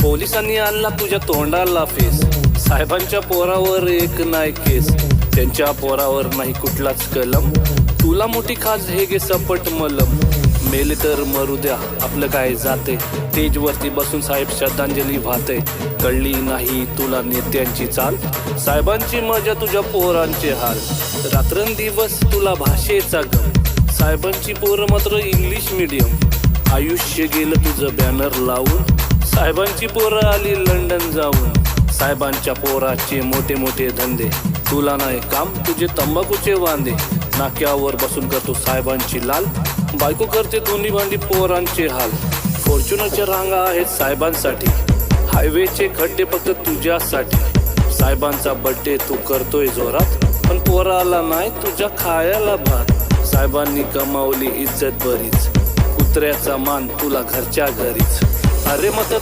पोलिसांनी आणला तुझ्या तोंडाला फेस, साहेबांच्या पोरावर एक नाही केस, त्यांच्या पोरावर नाही कुठलाच कलम, तुला मोठी खाज हे गे सपट मलम, मेले तर मरू द्या आपलं काय जाते, स्टेजवरती बसून साहेब श्रद्धांजली वाहते, कळली नाही तुला नेत्यांची चाल, साहेबांची मजा तुझ्या पोरांचे हाल, रात्रंदिवस तुला भाषेचा गम, साहेबांची पोरं मात्र इंग्लिश मीडियम, आयुष्य गेलं तुझं बॅनर लावून, साहेबांची पोरं आली लंडन जाऊन, साहेबांच्या पोराचे मोठे मोठे धंदे, तुला नाही काम तुझे तंबाखूचे वांदे, नाक्यावर बसून करतो साहेबांची लाल, बायको करते दोन्ही भांडी पोरांचे हाल, फॉर्च्युनरच्या रांगा आहेत साहेबांसाठी, हायवेचे खड्डे फक्त तुझ्यासाठी, साहेबांचा बर्थडे तू करतोय जोरात, पण पोराला नाही तुझ्या खायला भात, साहेबांनी कमावली इज्जत बरीच, कुत्र्याचा मान तुला घरच्या घरीच, अरे मतदार